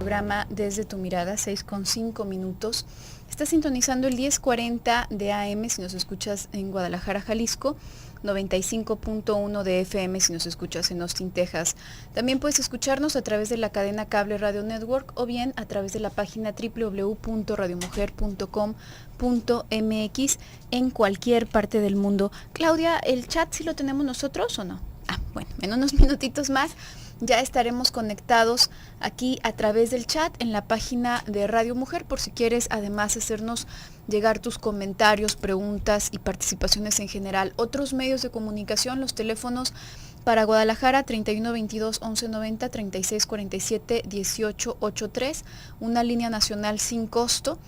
programa Desde tu Mirada, 6:05. Estás sintonizando el 1040 de AM si nos escuchas en Guadalajara, Jalisco, 95.1 de FM si nos escuchas en Austin, Texas. También puedes escucharnos a través de la cadena Cable Radio Network o bien a través de la página www.radiomujer.com.mx en cualquier parte del mundo. Claudia, ¿el chat sí lo tenemos nosotros o no? Bueno, en unos minutitos más ya estaremos conectados aquí a través del chat en la página de Radio Mujer, por si quieres además hacernos llegar tus comentarios, preguntas y participaciones en general. Otros medios de comunicación, los teléfonos para Guadalajara 3122-1190, 3647-1883, una línea nacional sin costo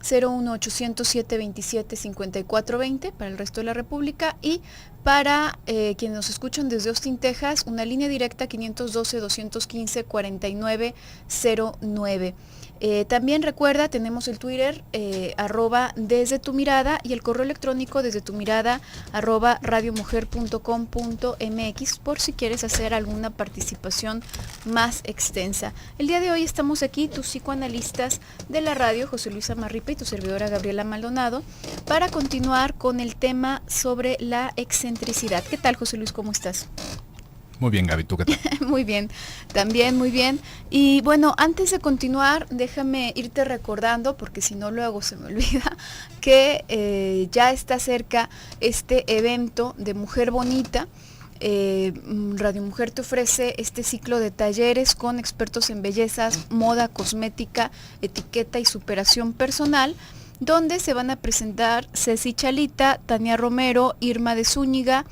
01800-727-5420 para el resto de la República, y para quienes nos escuchan desde Austin, Texas, una línea directa 512-215-4909. También recuerda, tenemos el Twitter @desde tu mirada y el correo electrónico desde tu mirada @radiomujer.com.mx por si quieres hacer alguna participación más extensa. El día de hoy estamos aquí, tus psicoanalistas de la radio, José Luis Amarripa y tu servidora Gabriela Maldonado, para continuar con el tema sobre la excentricidad. ¿Qué tal, José Luis? ¿Cómo estás? Muy bien, Gaby, ¿tú qué tal? Muy bien, también muy bien. Y bueno, antes de continuar, déjame irte recordando, porque si no luego se me olvida, que ya está cerca este evento de Mujer Bonita. Radio Mujer te ofrece este ciclo de talleres con expertos en bellezas, moda, cosmética, etiqueta y superación personal, donde se van a presentar Ceci Chalita, Tania Romero, Irma de Zúñiga,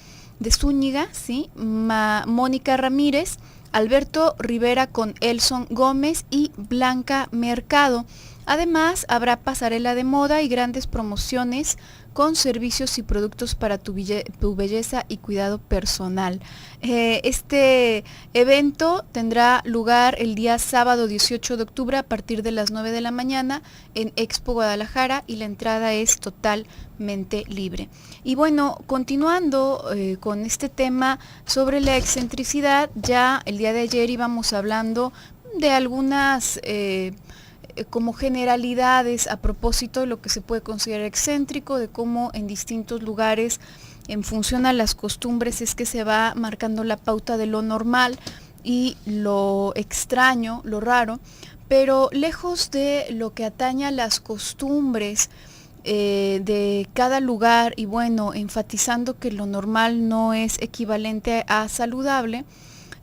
¿sí? Mónica Ramírez, Alberto Rivera con Elson Gómez y Blanca Mercado. Además, habrá pasarela de moda y grandes promociones con servicios y productos para tu belleza y cuidado personal. Este evento tendrá lugar el día sábado 18 de octubre a partir de las 9 de la mañana en Expo Guadalajara, y la entrada es totalmente libre. Y bueno, continuando con este tema sobre la excentricidad, ya el día de ayer íbamos hablando de algunas como generalidades a propósito de lo que se puede considerar excéntrico, de cómo en distintos lugares, en función a las costumbres, es que se va marcando la pauta de lo normal y lo extraño, lo raro, pero lejos de lo que atañe a las costumbres de cada lugar, y bueno, enfatizando que lo normal no es equivalente a saludable,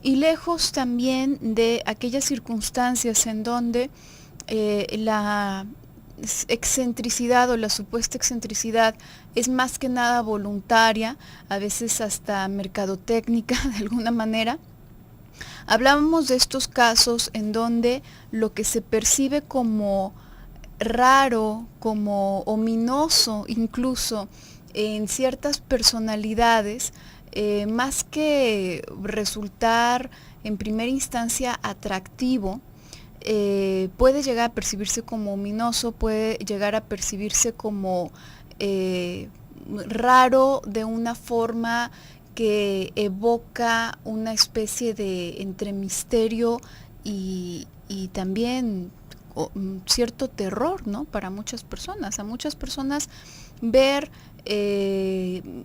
y lejos también de aquellas circunstancias en donde la excentricidad o la supuesta excentricidad es más que nada voluntaria, a veces hasta mercadotécnica de alguna manera. Hablábamos de estos casos en donde lo que se percibe como raro, como ominoso incluso en ciertas personalidades, más que resultar en primera instancia atractivo, puede llegar a percibirse como ominoso, puede llegar a percibirse como raro, de una forma que evoca una especie de entre misterio y también cierto terror, ¿no? Para muchas personas. A muchas personas ver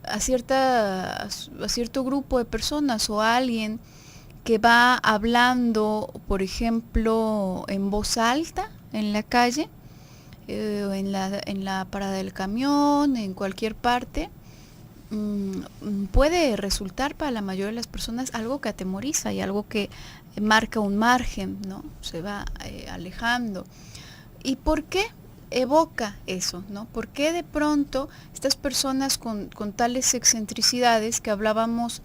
a cierto grupo de personas o a alguien que va hablando, por ejemplo, en voz alta en la calle, en la parada del camión, en cualquier parte, puede resultar para la mayoría de las personas algo que atemoriza y algo que marca un margen, ¿no? Se va alejando. ¿Y por qué evoca eso, ¿no? ¿Por qué de pronto estas personas con tales excentricidades que hablábamos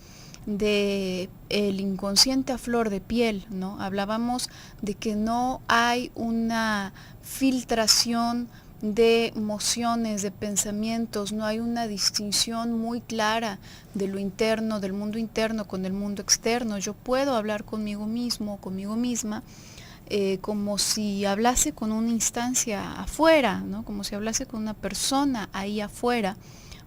de el inconsciente a flor de piel, ¿no? Hablábamos de que no hay una filtración de emociones, de pensamientos, no hay una distinción muy clara de lo interno, del mundo interno con el mundo externo. Yo puedo hablar conmigo mismo, conmigo misma, como si hablase con una instancia afuera, ¿no? Como si hablase con una persona ahí afuera,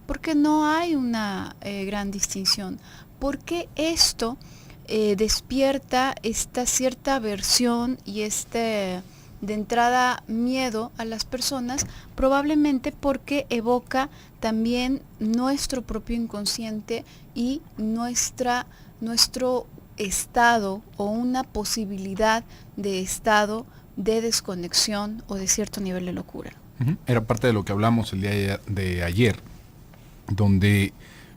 porque no hay una gran distinción. Porque esto despierta esta cierta aversión y este de entrada miedo a las personas, probablemente porque evoca también nuestro propio inconsciente y nuestro estado o una posibilidad de estado de desconexión o de cierto nivel de locura. Era parte de lo que hablamos el día de ayer, donde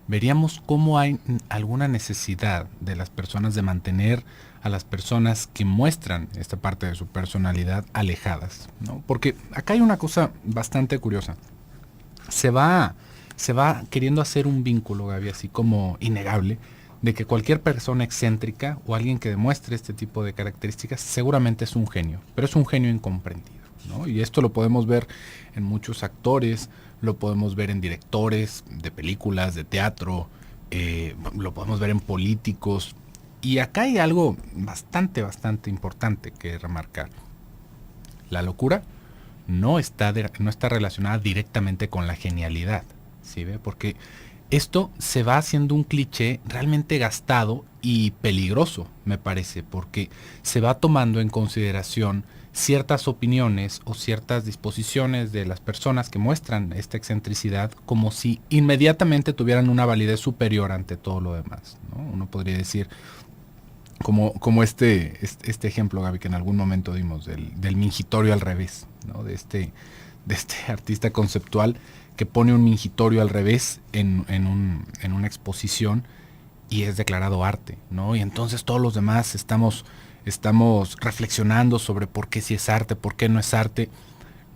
veríamos cómo hay alguna necesidad de las personas de mantener a las personas que muestran esta parte de su personalidad alejadas, ¿no? Porque acá hay una cosa bastante curiosa. Se va queriendo hacer un vínculo, Gaby, así como innegable, de que cualquier persona excéntrica o alguien que demuestre este tipo de características seguramente es un genio, pero es un genio incomprendido, ¿no? Y esto lo podemos ver en muchos actores, lo podemos ver en directores de películas, de teatro, lo podemos ver en políticos. Y acá hay algo bastante importante que remarcar. La locura no está relacionada directamente con la genialidad, ¿sí ve? Porque esto se va haciendo un cliché realmente gastado y peligroso, me parece, porque se va tomando en consideración ciertas opiniones o ciertas disposiciones de las personas que muestran esta excentricidad como si inmediatamente tuvieran una validez superior ante todo lo demás, ¿no? Uno podría decir, como este ejemplo, Gaby, que en algún momento dimos del mingitorio al revés, ¿no? De este artista conceptual que pone un mingitorio al revés en una exposición y es declarado arte, ¿no? Y entonces todos los demás estamos reflexionando sobre por qué sí es arte, por qué no es arte.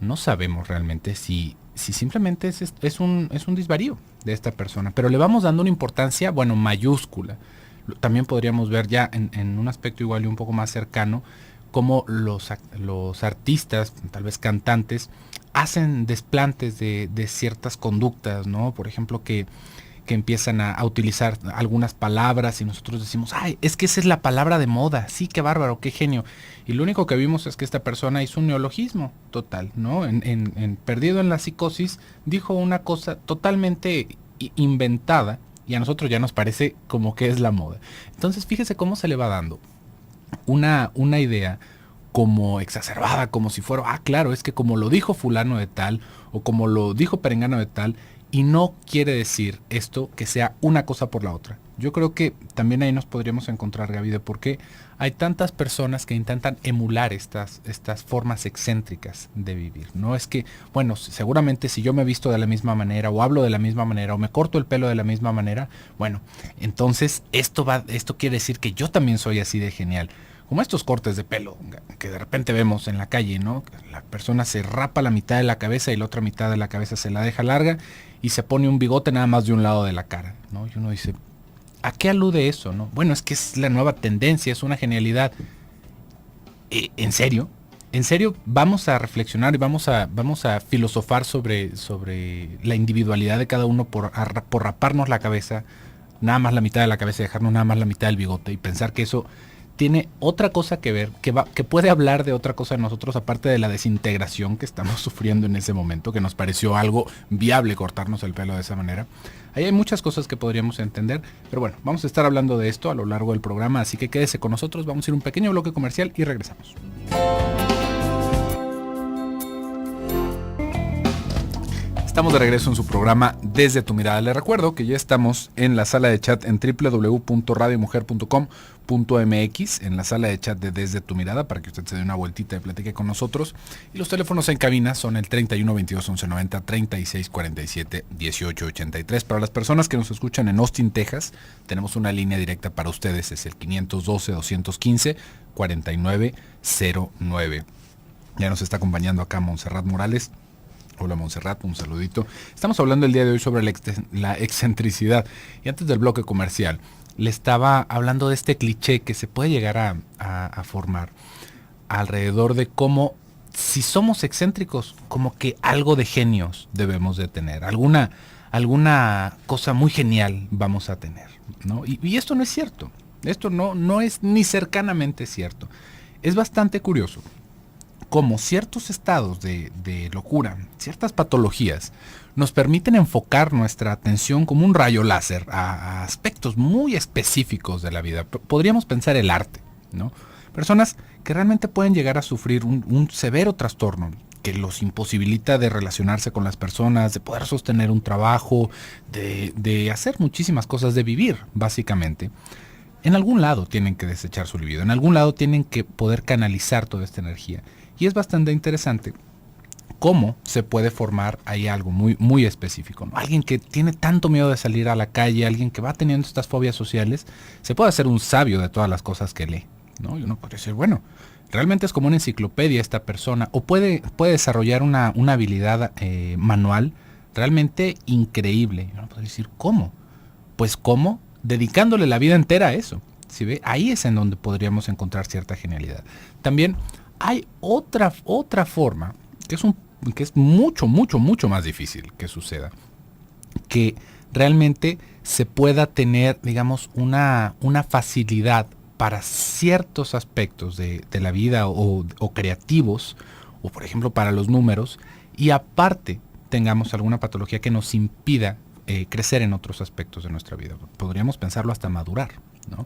No sabemos realmente si simplemente es un desvarío de esta persona, pero le vamos dando una importancia, bueno, mayúscula. También podríamos ver ya en un aspecto igual y un poco más cercano, cómo los artistas, tal vez cantantes, hacen desplantes de ciertas conductas, ¿no? Por ejemplo, que empiezan a utilizar algunas palabras y nosotros decimos, ay, es que esa es la palabra de moda, sí, qué bárbaro, qué genio. Y lo único que vimos es que esta persona hizo un neologismo total, ¿no? Perdido en la psicosis, dijo una cosa totalmente inventada y a nosotros ya nos parece como que es la moda. Entonces fíjese cómo se le va dando una idea como exacerbada, como si fuera, claro, es que como lo dijo fulano de tal, o como lo dijo perengano de tal, y no quiere decir esto que sea una cosa por la otra. Yo creo que también ahí nos podríamos encontrar, Gaby, de por qué hay tantas personas que intentan emular estas formas excéntricas de vivir. No es que, bueno, seguramente si yo me visto de la misma manera, o hablo de la misma manera, o me corto el pelo de la misma manera, bueno, entonces esto quiere decir que yo también soy así de genial. Como estos cortes de pelo que de repente vemos en la calle, ¿no? La persona se rapa la mitad de la cabeza y la otra mitad de la cabeza se la deja larga y se pone un bigote nada más de un lado de la cara, ¿no? Y uno dice, ¿a qué alude eso, no? Bueno, es que es la nueva tendencia, es una genialidad. ¿En serio? ¿En serio vamos a reflexionar y vamos a filosofar sobre la individualidad de cada uno por raparnos la cabeza, nada más la mitad de la cabeza y dejarnos nada más la mitad del bigote y pensar que eso tiene otra cosa que ver, que puede hablar de otra cosa de nosotros aparte de la desintegración que estamos sufriendo en ese momento, que nos pareció algo viable cortarnos el pelo de esa manera? Ahí hay muchas cosas que podríamos entender, pero bueno, vamos a estar hablando de esto a lo largo del programa, así que quédese con nosotros, vamos a ir a un pequeño bloque comercial y regresamos. Estamos de regreso en su programa Desde tu Mirada. Les recuerdo que ya estamos en la sala de chat en www.radiomujer.com.mx, en la sala de chat de Desde tu Mirada, para que usted se dé una vueltita y platique con nosotros. Y los teléfonos en cabina son el 31 22 11 90, 36 47 18 83. Para las personas que nos escuchan en Austin, Texas, tenemos una línea directa para ustedes, es el 512 215 4909. Ya nos está acompañando acá Montserrat Morales. Hola Montserrat, un saludito. Estamos hablando el día de hoy sobre la excentricidad. Y antes del bloque comercial, le estaba hablando de este cliché que se puede llegar a formar alrededor de cómo, si somos excéntricos, como que algo de genios debemos de tener. Alguna cosa muy genial vamos a tener, ¿no? Y esto no es cierto. Esto no es ni cercanamente cierto. Es bastante curioso como ciertos estados de locura, ciertas patologías, nos permiten enfocar nuestra atención como un rayo láser a aspectos muy específicos de la vida. Podríamos pensar el arte, ¿no? Personas que realmente pueden llegar a sufrir un severo trastorno que los imposibilita de relacionarse con las personas, de poder sostener un trabajo, de hacer muchísimas cosas, de vivir, básicamente. En algún lado tienen que desechar su libido, en algún lado tienen que poder canalizar toda esta energía. Y es bastante interesante cómo se puede formar ahí algo muy, muy específico, ¿no? Alguien que tiene tanto miedo de salir a la calle, alguien que va teniendo estas fobias sociales, se puede hacer un sabio de todas las cosas que lee, ¿no? Y uno puede decir, bueno, realmente es como una enciclopedia esta persona, o puede desarrollar una habilidad manual realmente increíble. Y uno puede decir, ¿cómo? Pues ¿cómo? Dedicándole la vida entera a eso. ¿Sí ve? Ahí es en donde podríamos encontrar cierta genialidad. También hay otra forma, que es mucho, mucho, mucho más difícil que suceda, que realmente se pueda tener, digamos, una facilidad para ciertos aspectos de la vida o creativos, o por ejemplo para los números, y aparte tengamos alguna patología que nos impida crecer en otros aspectos de nuestra vida. Podríamos pensarlo hasta madurar, ¿no?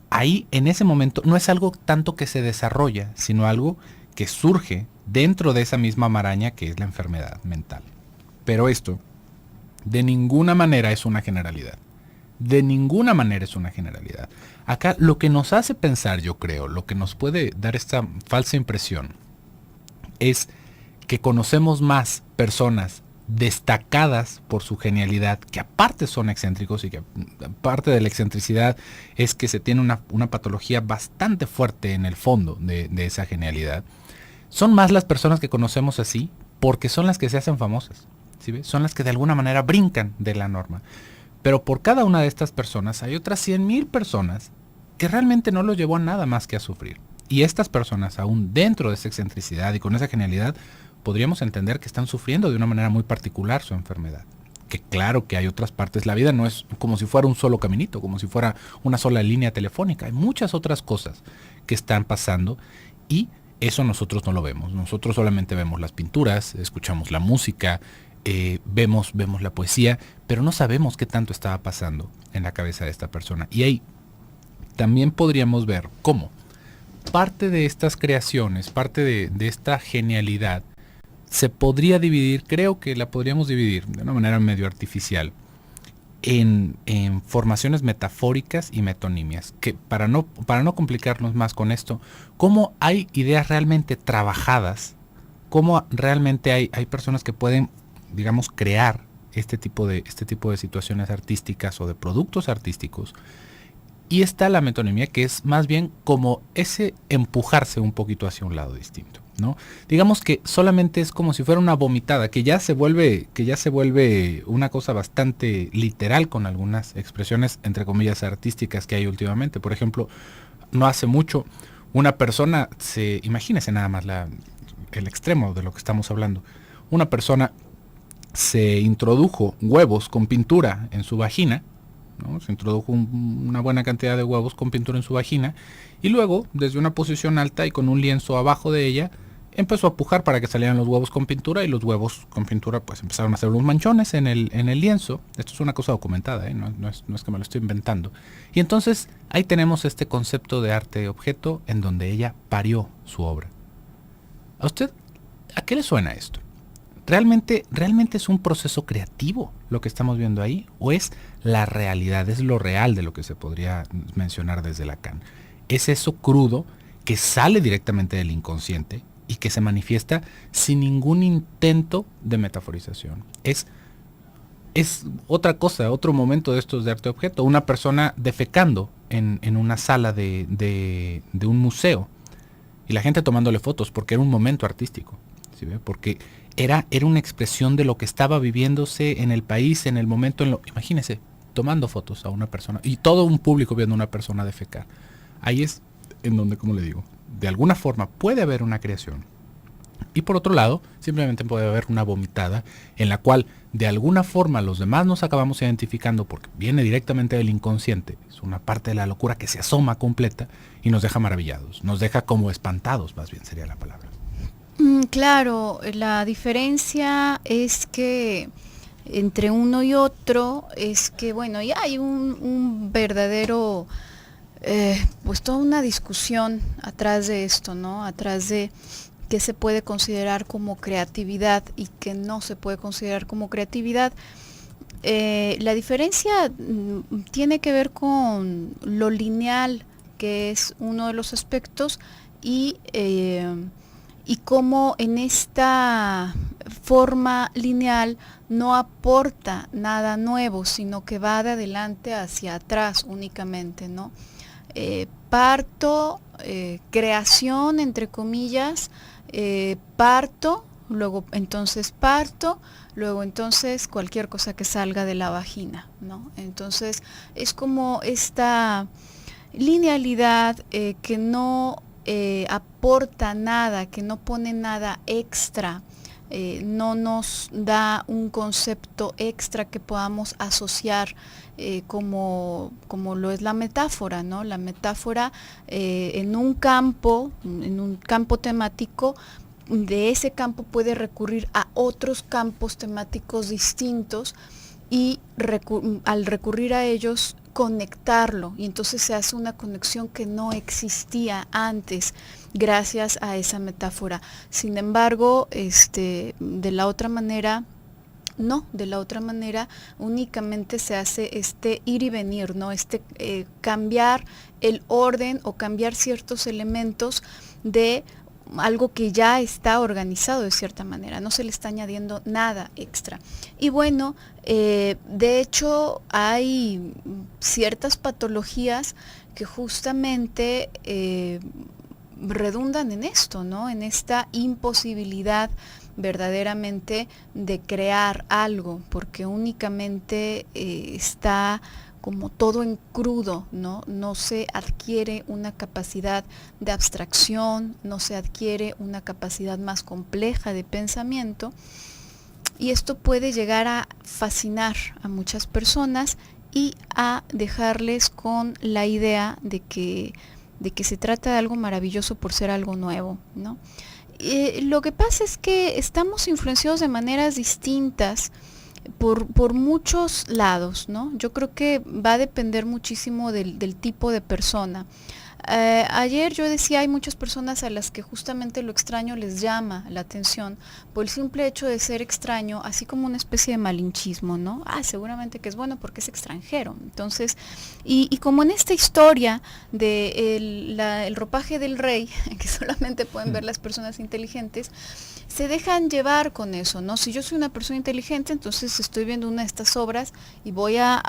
Ahí, en ese momento, no es algo tanto que se desarrolla, sino algo que surge dentro de esa misma maraña que es la enfermedad mental. Pero esto, de ninguna manera es una generalidad. De ninguna manera es una generalidad. Acá lo que nos hace pensar, yo creo, lo que nos puede dar esta falsa impresión, es que conocemos más personas destacadas por su genialidad, que aparte son excéntricos y que aparte de la excentricidad es que se tiene una patología bastante fuerte en el fondo de esa genialidad. Son más las personas que conocemos así porque son las que se hacen famosas, ¿sí ves? Son las que de alguna manera brincan de la norma. Pero por cada una de estas personas hay otras 100,000 personas que realmente no los llevó a nada más que a sufrir. Y estas personas, aún dentro de esa excentricidad y con esa genialidad, podríamos entender que están sufriendo de una manera muy particular su enfermedad. Que claro que hay otras partes, la vida no es como si fuera un solo caminito, como si fuera una sola línea telefónica. Hay muchas otras cosas que están pasando y eso nosotros no lo vemos. Nosotros solamente vemos las pinturas, escuchamos la música, vemos la poesía, pero no sabemos qué tanto estaba pasando en la cabeza de esta persona. Y ahí también podríamos ver cómo parte de estas creaciones, parte de esta genialidad, se podría dividir, creo que la podríamos dividir de una manera medio artificial, en formaciones metafóricas y metonimias, que para no complicarnos más con esto, cómo hay ideas realmente trabajadas, cómo realmente hay personas que pueden, digamos, crear este tipo de situaciones artísticas o de productos artísticos, y está la metonimia, que es más bien como ese empujarse un poquito hacia un lado distinto, ¿no? Digamos que solamente es como si fuera una vomitada, que ya se vuelve una cosa bastante literal con algunas expresiones entre comillas artísticas que hay últimamente. Por ejemplo, no hace mucho una persona, imagínese nada más el extremo de lo que estamos hablando. Una persona se introdujo huevos con pintura en su vagina, ¿no? Se introdujo una buena cantidad de huevos con pintura en su vagina y luego, desde una posición alta y con un lienzo abajo de ella, empezó a pujar para que salieran los huevos con pintura, y los huevos con pintura pues empezaron a hacer unos manchones en el lienzo. Esto es una cosa documentada, no es que me lo estoy inventando. Y entonces ahí tenemos este concepto de arte objeto en donde ella parió su obra. ¿A usted a qué le suena esto? ¿Realmente es un proceso creativo lo que estamos viendo ahí? ¿O es la realidad, es lo real de lo que se podría mencionar desde Lacan? ¿Es eso crudo que sale directamente del inconsciente y que se manifiesta sin ningún intento de metaforización? Es otra cosa, otro momento de estos de arte objeto. Una persona defecando en una sala de un museo y la gente tomándole fotos porque era un momento artístico, ¿sí ve? Porque era una expresión de lo que estaba viviéndose en el país, en el momento, imagínese, tomando fotos a una persona y todo un público viendo a una persona defecar. Ahí es en donde, como le digo, de alguna forma puede haber una creación. Y por otro lado, simplemente puede haber una vomitada en la cual de alguna forma los demás nos acabamos identificando porque viene directamente del inconsciente. Es una parte de la locura que se asoma completa y nos deja maravillados, nos deja como espantados, más bien sería la palabra. Claro, la diferencia es que entre uno y otro es que, bueno, ya hay un verdadero pues toda una discusión atrás de esto, ¿no? Atrás de qué se puede considerar como creatividad y qué no se puede considerar como creatividad. La diferencia tiene que ver con lo lineal, que es uno de los aspectos, y cómo en esta forma lineal no aporta nada nuevo, sino que va de adelante hacia atrás únicamente, ¿no? Parto, creación, entre comillas, parto, luego entonces cualquier cosa que salga de la vagina, ¿no? Entonces es como esta linealidad que no aporta nada, que no pone nada extra, no nos da un concepto extra que podamos asociar como lo es la metáfora, ¿no? La metáfora en un campo temático, de ese campo puede recurrir a otros campos temáticos distintos y al recurrir a ellos conectarlo, y entonces se hace una conexión que no existía antes gracias a esa metáfora. Sin embargo, de la otra manera únicamente se hace este ir y venir, ¿no? Cambiar el orden o cambiar ciertos elementos de algo que ya está organizado de cierta manera, no se le está añadiendo nada extra. Y bueno, de hecho hay ciertas patologías que justamente redundan en esto, ¿no? En esta imposibilidad verdaderamente de crear algo, porque únicamente está como todo en crudo, ¿no? No se adquiere una capacidad de abstracción, no se adquiere una capacidad más compleja de pensamiento, y esto puede llegar a fascinar a muchas personas y a dejarles con la idea de que se trata de algo maravilloso por ser algo nuevo, ¿no? Lo que pasa es que estamos influenciados de maneras distintas por muchos lados, ¿no? Yo creo que va a depender muchísimo del tipo de persona. Ayer yo decía, hay muchas personas a las que justamente lo extraño les llama la atención por el simple hecho de ser extraño, así como una especie de malinchismo, ¿no? Seguramente que es bueno porque es extranjero. Entonces, y como en esta historia de el ropaje del rey, que solamente pueden ver las personas inteligentes, se dejan llevar con eso, ¿no? Si yo soy una persona inteligente, entonces estoy viendo una de estas obras y voy a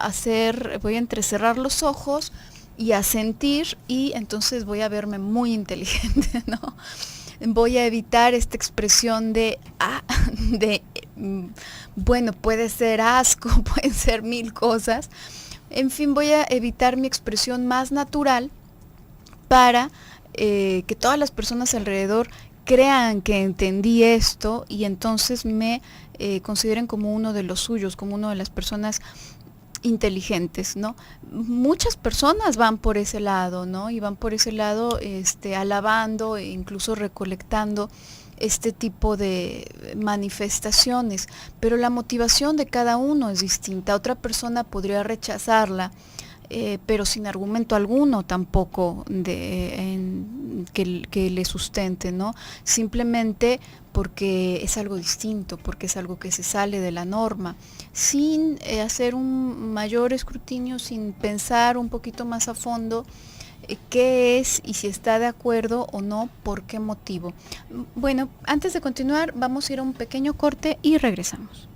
entrecerrar los ojos y a sentir, y entonces voy a verme muy inteligente, ¿no? Voy a evitar esta expresión bueno, puede ser asco, pueden ser mil cosas. En fin, voy a evitar mi expresión más natural para que todas las personas alrededor crean que entendí esto y entonces me consideren como uno de los suyos, como una de las personas inteligentes, ¿no? Muchas personas van por ese lado, ¿no? Y van por ese lado alabando e incluso recolectando este tipo de manifestaciones, pero la motivación de cada uno es distinta. Otra persona podría rechazarla, pero sin argumento alguno tampoco que le sustente, ¿no? Simplemente porque es algo distinto, porque es algo que se sale de la norma, sin hacer un mayor escrutinio, sin pensar un poquito más a fondo qué es y si está de acuerdo o no, por qué motivo. Bueno, antes de continuar, vamos a ir a un pequeño corte y regresamos.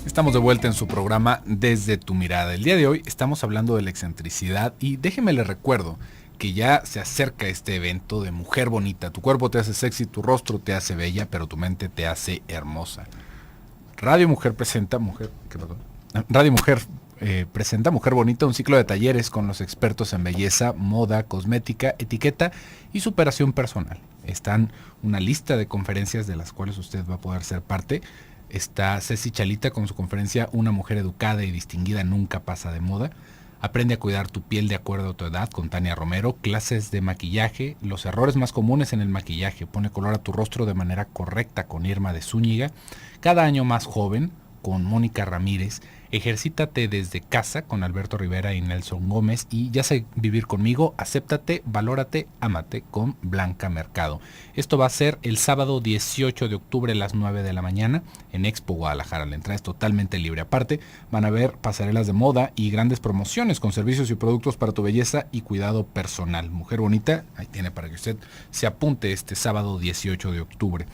Estamos de vuelta en su programa Desde tu Mirada. El día de hoy estamos hablando de la excentricidad y déjeme le recuerdo que ya se acerca este evento de Mujer Bonita. Tu cuerpo te hace sexy, tu rostro te hace bella, pero tu mente te hace hermosa. Radio Mujer presenta presenta Mujer Bonita, un ciclo de talleres con los expertos en belleza, moda, cosmética, etiqueta y superación personal. Están una lista de conferencias de las cuales usted va a poder ser parte. Está Ceci Chalita con su conferencia Una mujer educada y distinguida nunca pasa de moda. Aprende a cuidar tu piel de acuerdo a tu edad con Tania Romero. Clases de maquillaje, los errores más comunes en el maquillaje. Pone color a tu rostro de manera correcta con Irma de Zúñiga. Cada año más joven con Mónica Ramírez. Ejercítate desde casa con Alberto Rivera y Nelson Gómez. Y Ya sé vivir conmigo, acéptate, valórate, ámate con Blanca Mercado. Esto va a ser el sábado 18 de octubre a las 9 de la mañana en Expo Guadalajara. La entrada es totalmente libre. Aparte, van a haber pasarelas de moda y grandes promociones con servicios y productos para tu belleza y cuidado personal. Mujer bonita, ahí tiene para que usted se apunte este sábado 18 de octubre.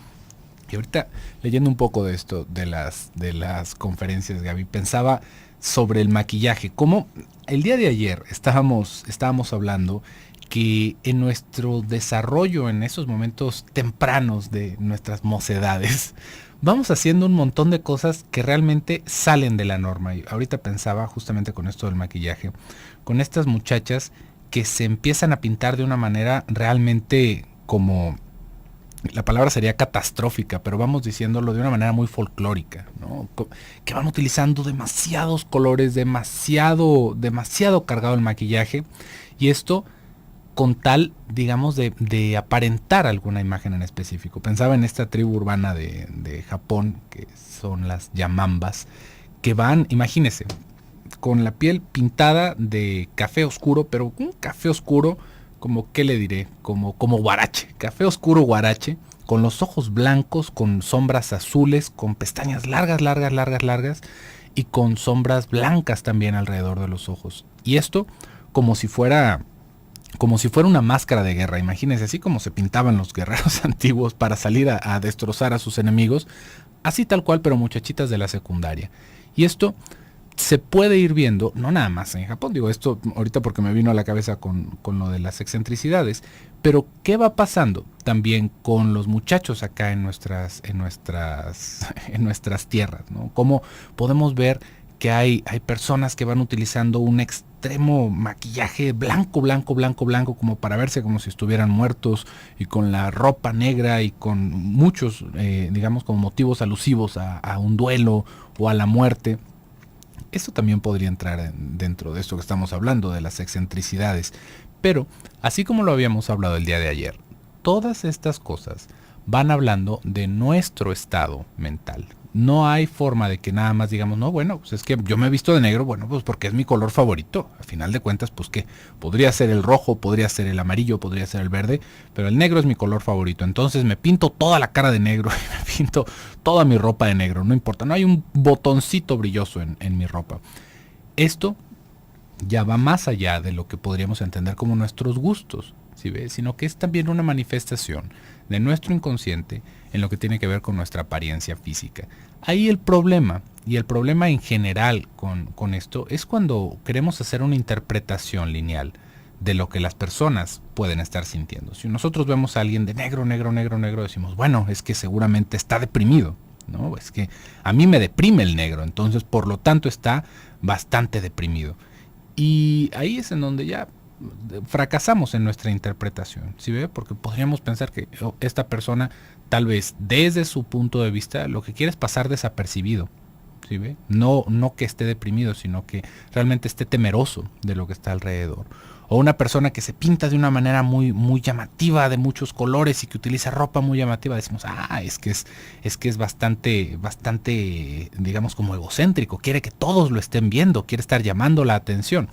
Y ahorita, leyendo un poco de esto, de las conferencias, Gaby, pensaba sobre el maquillaje. Como el día de ayer estábamos hablando que en nuestro desarrollo, en esos momentos tempranos de nuestras mocedades, vamos haciendo un montón de cosas que realmente salen de la norma. Y ahorita pensaba justamente con esto del maquillaje, con estas muchachas que se empiezan a pintar de una manera realmente como... La palabra sería catastrófica, pero vamos diciéndolo de una manera muy folclórica, ¿no? Que van utilizando demasiados colores, demasiado cargado el maquillaje, y esto con tal, digamos, de aparentar alguna imagen en específico. Pensaba en esta tribu urbana de Japón, que son las yamambas, que van, imagínense, con la piel pintada de café oscuro, pero un café oscuro como, ¿qué le diré? Como guarache, café oscuro guarache, con los ojos blancos, con sombras azules, con pestañas largas y con sombras blancas también alrededor de los ojos. Y esto como si fuera una máscara de guerra. Imagínense, así como se pintaban los guerreros antiguos para salir a destrozar a sus enemigos, así tal cual, pero muchachitas de la secundaria. Y esto se puede ir viendo, no nada más en Japón, digo esto ahorita porque me vino a la cabeza con lo de las excentricidades, pero ¿qué va pasando también con los muchachos acá en nuestras tierras, ¿no? Cómo podemos ver que hay personas que van utilizando un extremo maquillaje blanco, como para verse como si estuvieran muertos, y con la ropa negra y con muchos, digamos, como motivos alusivos a un duelo o a la muerte. Esto también podría entrar dentro de esto que estamos hablando, de las excentricidades. Pero, así como lo habíamos hablado el día de ayer, todas estas cosas van hablando de nuestro estado mental. No hay forma de que nada más digamos, no, bueno, pues es que yo me he visto de negro, bueno, pues porque es mi color favorito. Al final de cuentas, pues que podría ser el rojo, podría ser el amarillo, podría ser el verde, pero el negro es mi color favorito. Entonces me pinto toda la cara de negro y me pinto toda mi ropa de negro, no importa, no hay un botoncito brilloso en mi ropa. Esto ya va más allá de lo que podríamos entender como nuestros gustos, ¿sí ves? Sino que es también una manifestación de nuestro inconsciente en lo que tiene que ver con nuestra apariencia física. Ahí el problema, y el problema en general con esto, es cuando queremos hacer una interpretación lineal de lo que las personas pueden estar sintiendo. Si nosotros vemos a alguien de negro, decimos, bueno, es que seguramente está deprimido, ¿no? Es que a mí me deprime el negro, entonces por lo tanto está bastante deprimido. Y ahí es en donde ya fracasamos en nuestra interpretación, ¿sí ve? Porque podríamos pensar que esta persona, tal vez desde su punto de vista, lo que quiere es pasar desapercibido, ¿sí ve? No que esté deprimido, sino que realmente esté temeroso de lo que está alrededor. O una persona que se pinta de una manera muy llamativa, de muchos colores, y que utiliza ropa muy llamativa, decimos, es que es bastante, digamos, como egocéntrico, quiere que todos lo estén viendo, quiere estar llamando la atención.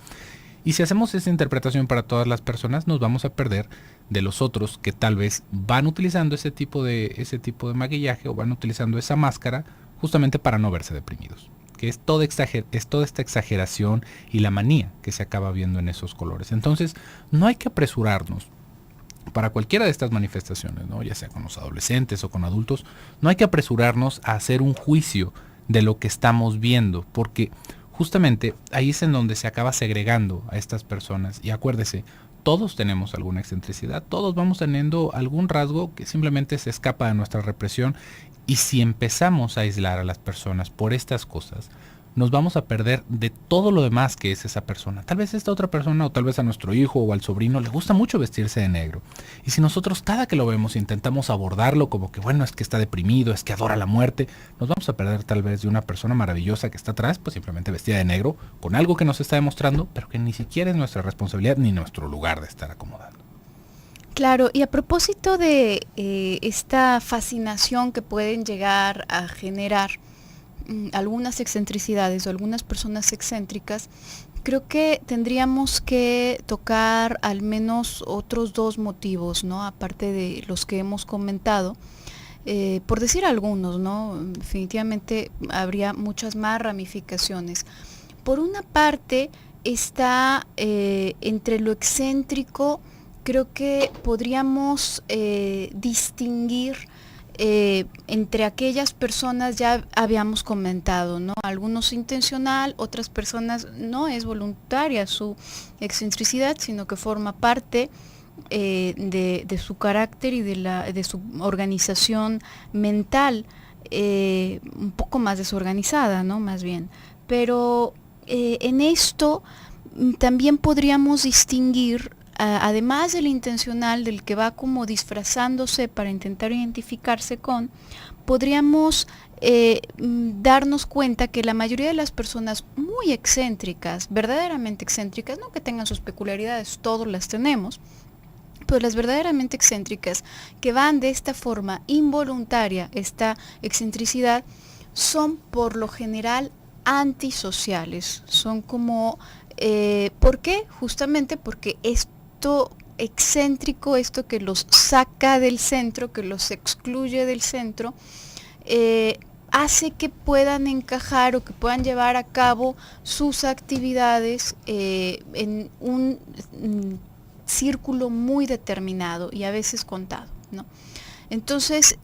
Y si hacemos esa interpretación para todas las personas, nos vamos a perder de los otros que tal vez van utilizando ese tipo de maquillaje, o van utilizando esa máscara justamente para no verse deprimidos. Que es toda esta exageración y la manía que se acaba viendo en esos colores. Entonces, no hay que apresurarnos para cualquiera de estas manifestaciones, ¿no? Ya sea con los adolescentes o con adultos, no hay que apresurarnos a hacer un juicio de lo que estamos viendo, porque justamente ahí es en donde se acaba segregando a estas personas. Y acuérdese, todos tenemos alguna excentricidad, todos vamos teniendo algún rasgo que simplemente se escapa de nuestra represión, y si empezamos a aislar a las personas por estas cosas, nos vamos a perder de todo lo demás que es esa persona. Tal vez esta otra persona, o tal vez a nuestro hijo o al sobrino, le gusta mucho vestirse de negro. Y si nosotros cada que lo vemos intentamos abordarlo como que, bueno, es que está deprimido, es que adora la muerte, nos vamos a perder tal vez de una persona maravillosa que está atrás, pues simplemente vestida de negro, con algo que nos está demostrando, pero que ni siquiera es nuestra responsabilidad ni nuestro lugar de estar acomodando. Claro, y a propósito de esta fascinación que pueden llegar a generar algunas excentricidades o algunas personas excéntricas, creo que tendríamos que tocar al menos otros dos motivos, ¿no? Aparte de los que hemos comentado, por decir algunos, ¿no? Definitivamente habría muchas más ramificaciones. Por una parte está entre lo excéntrico, creo que podríamos distinguir entre aquellas personas, ya habíamos comentado, ¿no? Algunos intencional, otras personas no es voluntaria su excentricidad, sino que forma parte de su carácter y de su organización mental, un poco más desorganizada, ¿no? Más bien. Pero en esto también podríamos distinguir, además del intencional, del que va como disfrazándose para intentar identificarse con, podríamos darnos cuenta que la mayoría de las personas muy excéntricas, verdaderamente excéntricas, no que tengan sus peculiaridades, todos las tenemos, pero las verdaderamente excéntricas, que van de esta forma involuntaria, esta excentricidad, son por lo general antisociales, son como, ¿por qué? Justamente porque esto excéntrico, esto que los saca del centro, que los excluye del centro, hace que puedan encajar o que puedan llevar a cabo sus actividades en un círculo muy determinado y a veces contado, ¿no? Entonces,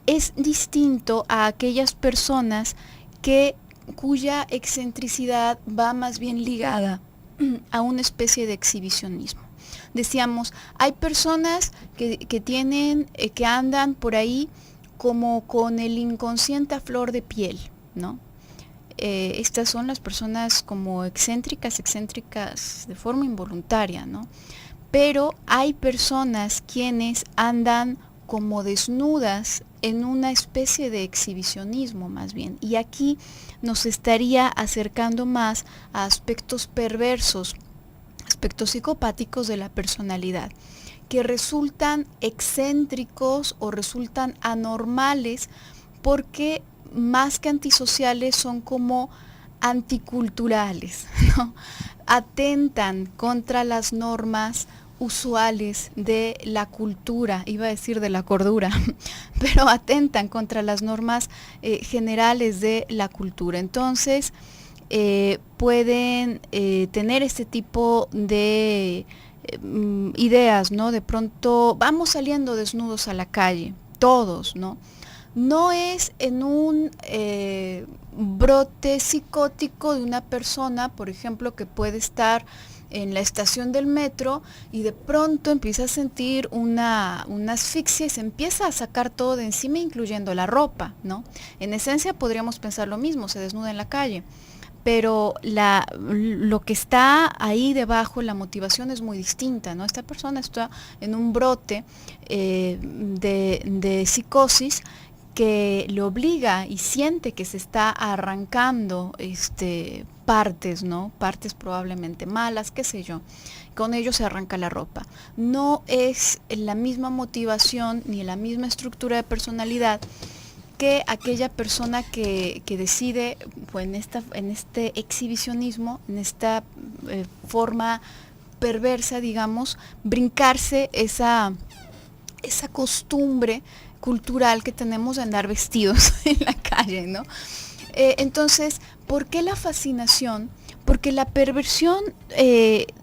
es distinto a aquellas personas cuya excentricidad va más bien ligada a una especie de exhibicionismo. Decíamos, hay personas que tienen, que andan por ahí como con el inconsciente a flor de piel, ¿no? Estas son las personas como excéntricas de forma involuntaria, ¿no? Pero hay personas quienes andan como desnudas en una especie de exhibicionismo más bien. Y aquí nos estaría acercando más a aspectos perversos, aspectos psicopáticos de la personalidad, que resultan excéntricos o resultan anormales porque más que antisociales son como anticulturales, ¿no? Atentan contra las normas usuales de la cultura, iba a decir de la cordura, pero atentan contra las normas generales de la cultura. Entonces, pueden tener este tipo de ideas, ¿no? De pronto vamos saliendo desnudos a la calle, todos, ¿no? No es en un brote psicótico de una persona, por ejemplo, que puede estar en la estación del metro y de pronto empieza a sentir una asfixia y se empieza a sacar todo de encima, incluyendo la ropa, ¿no? En esencia podríamos pensar lo mismo, se desnuda en la calle, pero lo que está ahí debajo, la motivación es muy distinta, ¿no? Esta persona está en un brote de psicosis que le obliga y siente que se está arrancando partes, ¿no? Partes probablemente malas, qué sé yo. Con ello se arranca la ropa. No es la misma motivación ni la misma estructura de personalidad que aquella persona que decide, pues, en este exhibicionismo, en esta forma perversa, digamos, brincarse esa costumbre cultural que tenemos de andar vestidos en la calle, ¿no? Entonces, ¿por qué la fascinación? Porque la perversión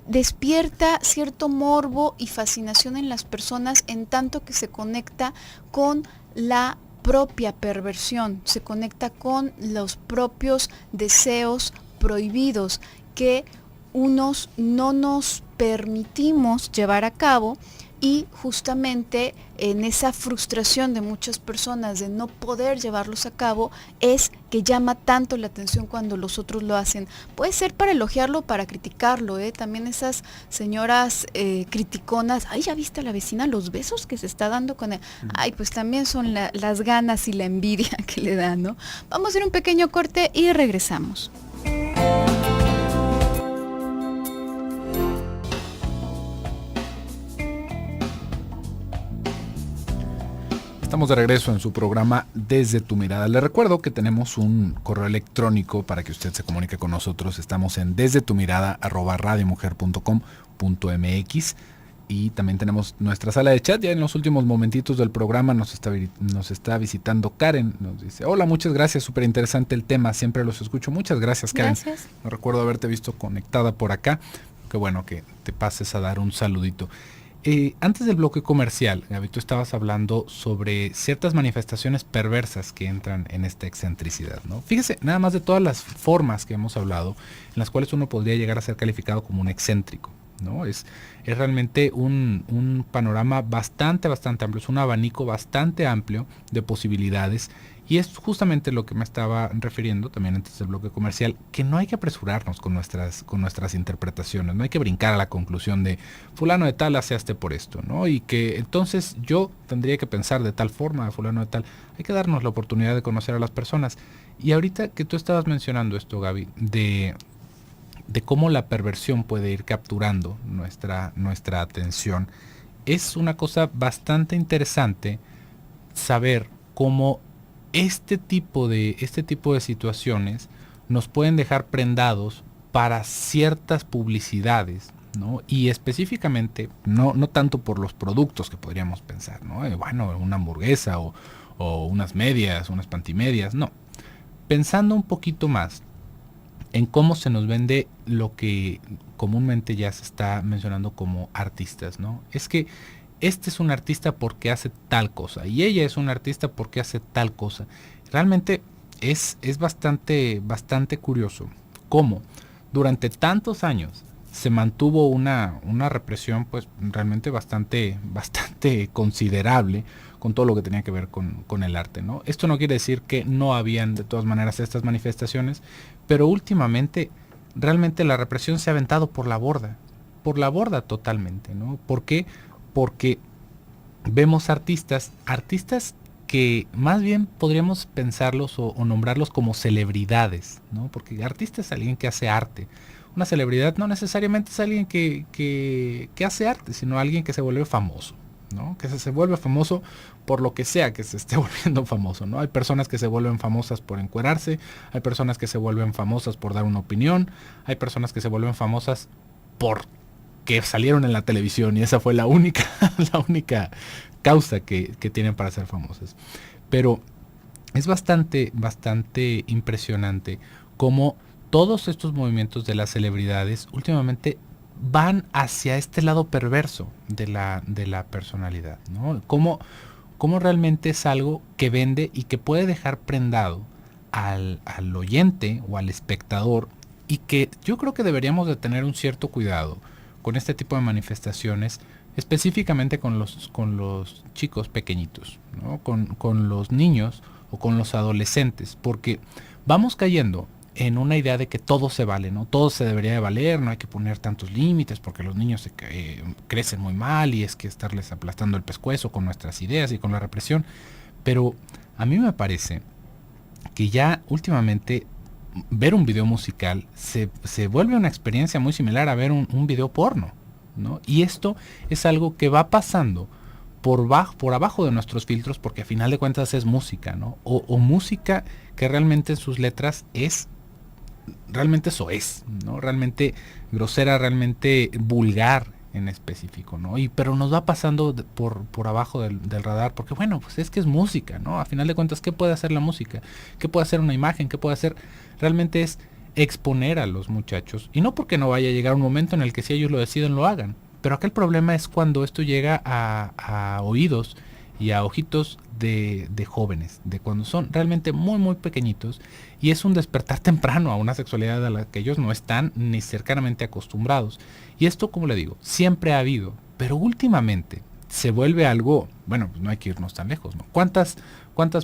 despierta cierto morbo y fascinación en las personas en tanto que se conecta con la propia perversión, se conecta con los propios deseos prohibidos que unos no nos permitimos llevar a cabo. Y justamente en esa frustración de muchas personas de no poder llevarlos a cabo es que llama tanto la atención cuando los otros lo hacen. Puede ser para elogiarlo o para criticarlo, también esas señoras criticonas, ay, ¿ya viste a la vecina los besos que se está dando con él? Ay, pues también son las ganas y la envidia que le dan, ¿no? Vamos a hacer un pequeño corte y regresamos. Estamos de regreso en su programa Desde tu Mirada. Le recuerdo que tenemos un correo electrónico para que usted se comunique con nosotros. Estamos en desdetumirada@radiomujer.com.mx y también tenemos nuestra sala de chat. Ya en los últimos momentitos del programa nos está visitando Karen. Nos dice, hola, muchas gracias, súper interesante el tema, siempre los escucho. Muchas gracias, Karen. Gracias. No recuerdo haberte visto conectada por acá. Qué bueno que te pases a dar un saludito. Antes del bloque comercial, Gaby, tú estabas hablando sobre ciertas manifestaciones perversas que entran en esta excentricidad, ¿no? Fíjese, nada más de todas las formas que hemos hablado, en las cuales uno podría llegar a ser calificado como un excéntrico, ¿no? Es realmente un panorama bastante amplio, es un abanico bastante amplio de posibilidades. Y es justamente lo que me estaba refiriendo también antes del bloque comercial, que no hay que apresurarnos con nuestras interpretaciones, no hay que brincar a la conclusión de fulano de tal hace por esto, ¿no? Y que entonces yo tendría que pensar de tal forma, de fulano de tal. Hay que darnos la oportunidad de conocer a las personas. Y ahorita que tú estabas mencionando esto, Gaby, de cómo la perversión puede ir capturando nuestra atención, es una cosa bastante interesante saber cómo este tipo de situaciones nos pueden dejar prendados para ciertas publicidades, ¿no? Y específicamente, no tanto por los productos que podríamos pensar, ¿no? Bueno, una hamburguesa o unas medias, unas pantimedias, no. Pensando un poquito más en cómo se nos vende lo que comúnmente ya se está mencionando como artistas, ¿no? Es que este es un artista porque hace tal cosa y ella es un artista porque hace tal cosa. Realmente es bastante curioso cómo durante tantos años se mantuvo una represión pues realmente bastante considerable con todo lo que tenía que ver con el arte, ¿no? Esto no quiere decir que no habían de todas maneras estas manifestaciones, pero últimamente realmente la represión se ha aventado por la borda totalmente, ¿no? ¿Por qué? Porque vemos artistas que más bien podríamos pensarlos o nombrarlos como celebridades, ¿no? Porque artista es alguien que hace arte. Una celebridad no necesariamente es alguien que hace arte, sino alguien que se vuelve famoso, ¿no? Que se vuelve famoso por lo que sea que se esté volviendo famoso, ¿no? Hay personas que se vuelven famosas por encuerarse, hay personas que se vuelven famosas por dar una opinión, hay personas que se vuelven famosas por que salieron en la televisión y esa fue la única causa que tienen para ser famosas. Pero es bastante impresionante cómo todos estos movimientos de las celebridades últimamente van hacia este lado perverso de la personalidad, ¿no? Cómo realmente es algo que vende y que puede dejar prendado al oyente o al espectador, y que yo creo que deberíamos de tener un cierto cuidado con este tipo de manifestaciones, específicamente con los chicos pequeñitos, ¿no? Con los niños o con los adolescentes, porque vamos cayendo en una idea de que todo se vale, ¿no? Todo se debería de valer, no hay que poner tantos límites porque los niños crecen muy mal y es que estarles aplastando el pescuezo con nuestras ideas y con la represión. Pero a mí me parece que ya últimamente ver un video musical se vuelve una experiencia muy similar a ver un video porno, ¿no? Y esto es algo que va pasando por abajo de nuestros filtros, porque a final de cuentas es música, ¿no? O música que realmente en sus letras realmente soez, ¿no? Realmente grosera, realmente vulgar en específico, ¿no? Pero nos va pasando por abajo del radar, porque bueno, pues es que es música, ¿no? A final de cuentas, ¿qué puede hacer la música? ¿Qué puede hacer una imagen? ¿Qué puede hacer? Realmente es exponer a los muchachos, y no porque no vaya a llegar un momento en el que si ellos lo deciden lo hagan, pero acá el problema es cuando esto llega a oídos y a ojitos de jóvenes, de cuando son realmente muy pequeñitos, y es un despertar temprano a una sexualidad a la que ellos no están ni cercanamente acostumbrados. Y esto, como le digo, siempre ha habido, pero últimamente se vuelve algo, bueno, pues no hay que irnos tan lejos, ¿no? ¿Cuántas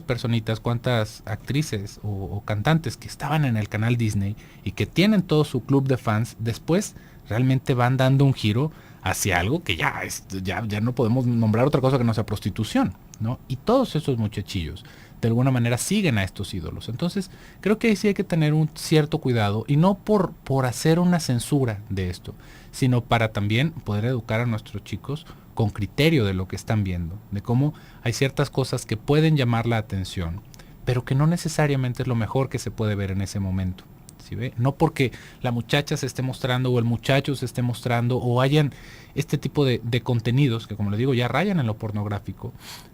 personitas, cuántas actrices o cantantes que estaban en el canal Disney y que tienen todo su club de fans, después realmente van dando un giro hacia algo que ya no podemos nombrar otra cosa que no sea prostitución, ¿no? Y todos esos muchachillos de alguna manera siguen a estos ídolos. Entonces, creo que ahí sí hay que tener un cierto cuidado, y no por hacer una censura de esto, sino para también poder educar a nuestros chicos con criterio de lo que están viendo, de cómo hay ciertas cosas que pueden llamar la atención, pero que no necesariamente es lo mejor que se puede ver en ese momento. ¿Sí ve? No porque la muchacha se esté mostrando o el muchacho se esté mostrando o hayan este tipo de contenidos que, como le digo, ya rayan en lo pornográfico,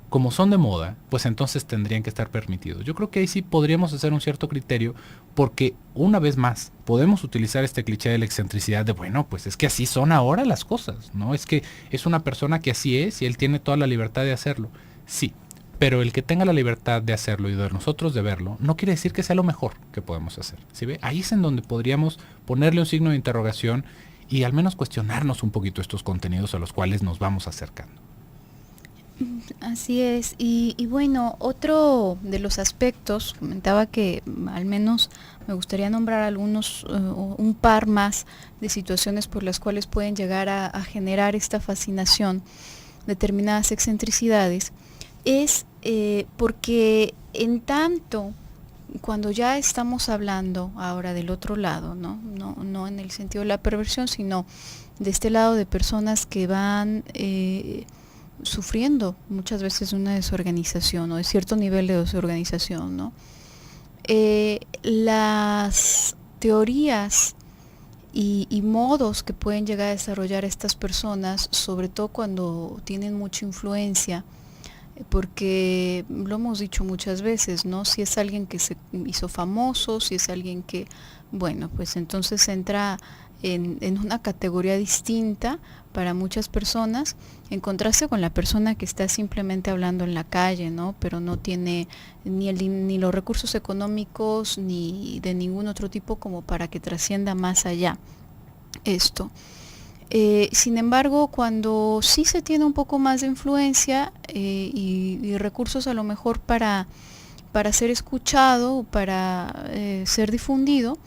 como son de moda, pues entonces tendrían que estar permitidos. Yo creo que ahí sí podríamos hacer un cierto criterio, porque una vez más podemos utilizar este cliché de la excentricidad de, bueno, pues es que así son ahora las cosas, ¿no? Es que es una persona que así es y él tiene toda la libertad de hacerlo. Sí, pero el que tenga la libertad de hacerlo y de nosotros de verlo, no quiere decir que sea lo mejor que podemos hacer. ¿Sí ve? Ahí es en donde podríamos ponerle un signo de interrogación y al menos cuestionarnos un poquito estos contenidos a los cuales nos vamos acercando. Así es, y bueno, otro de los aspectos, comentaba que al menos me gustaría nombrar algunos, un par más de situaciones por las cuales pueden llegar a generar esta fascinación, determinadas excentricidades, es porque en tanto, cuando ya estamos hablando ahora del otro lado, no en el sentido de la perversión, sino de este lado de personas que van sufriendo muchas veces una desorganización o de cierto nivel de desorganización, ¿no? Las teorías y modos que pueden llegar a desarrollar estas personas, sobre todo cuando tienen mucha influencia, porque lo hemos dicho muchas veces, ¿no? Si es alguien que se hizo famoso, si es alguien que, bueno, pues entonces entra en una categoría distinta para muchas personas, en contraste con la persona que está simplemente hablando en la calle, ¿no? Pero no tiene ni los recursos económicos ni de ningún otro tipo como para que trascienda más allá esto. Sin embargo, cuando sí se tiene un poco más de influencia y recursos a lo mejor para ser escuchado, para ser difundido,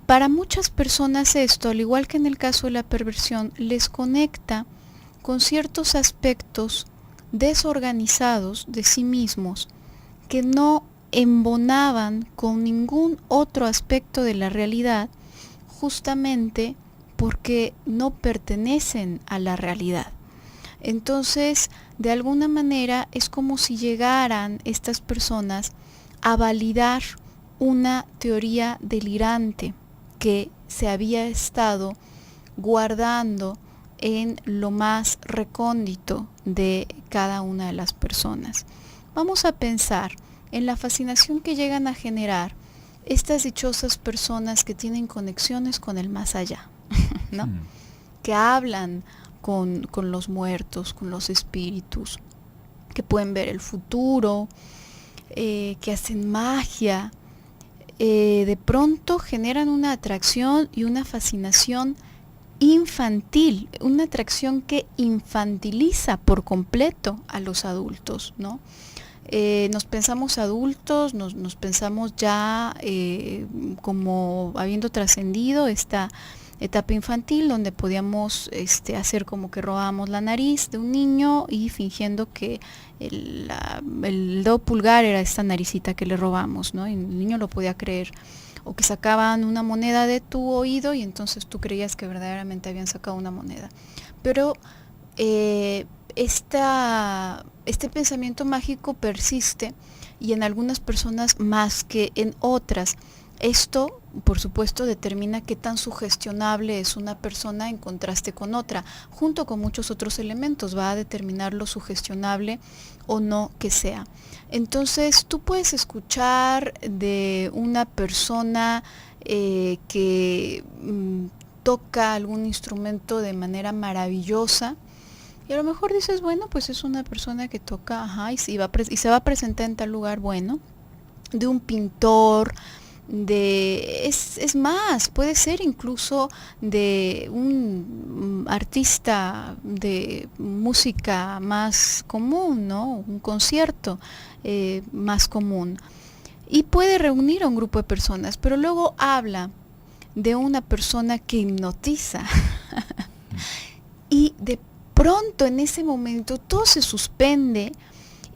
para muchas personas esto, al igual que en el caso de la perversión, les conecta con ciertos aspectos desorganizados de sí mismos que no embonaban con ningún otro aspecto de la realidad, justamente porque no pertenecen a la realidad. Entonces, de alguna manera es como si llegaran estas personas a validar una teoría delirante que se había estado guardando en lo más recóndito de cada una de las personas. Vamos a pensar en la fascinación que llegan a generar estas dichosas personas que tienen conexiones con el más allá, ¿no? Que hablan con los muertos, con los espíritus, que pueden ver el futuro, que hacen magia. De pronto generan una atracción y una fascinación infantil, una atracción que infantiliza por completo a los adultos, ¿no? Nos pensamos adultos, nos pensamos ya como habiendo trascendido esta etapa infantil donde podíamos hacer como que robábamos la nariz de un niño y fingiendo que el dedo pulgar era esta naricita que le robamos, ¿no? Y el niño lo podía creer. O que sacaban una moneda de tu oído y entonces tú creías que verdaderamente habían sacado una moneda. Pero este pensamiento mágico persiste, y en algunas personas más que en otras. Esto, por supuesto, determina qué tan sugestionable es una persona en contraste con otra. Junto con muchos otros elementos va a determinar lo sugestionable o no que sea. Entonces, tú puedes escuchar de una persona que toca algún instrumento de manera maravillosa, y a lo mejor dices, bueno, pues es una persona que toca, y se va a presentar en tal lugar, bueno, de un pintor, es más, puede ser incluso de un artista de música más común, ¿no? Un concierto más común. Y puede reunir a un grupo de personas, pero luego habla de una persona que hipnotiza y de pronto en ese momento todo se suspende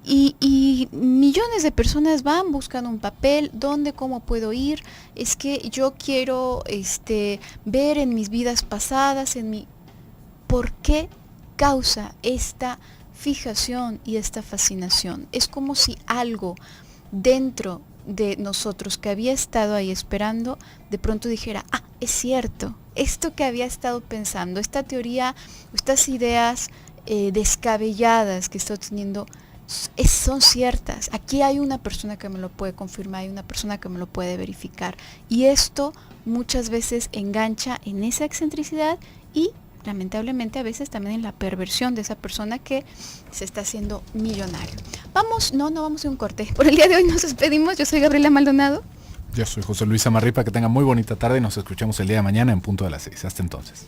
y millones de personas van buscando un papel, dónde, cómo puedo ir, es que yo quiero ver en mis vidas pasadas, ¿por qué causa esta fijación y esta fascinación? Es como si algo dentro de nosotros que había estado ahí esperando, de pronto dijera, es cierto, esto que había estado pensando, esta teoría, estas ideas descabelladas que estoy teniendo, son ciertas. Aquí hay una persona que me lo puede confirmar, hay una persona que me lo puede verificar. Y esto muchas veces engancha en esa excentricidad y lamentablemente a veces también en la perversión de esa persona que se está haciendo millonario. No vamos a un corte. Por el día de hoy nos despedimos. Yo soy Gabriela Maldonado. Yo soy José Luis Amarripa. Que tengan muy bonita tarde y nos escuchamos el día de mañana en punto de las 6. Hasta entonces.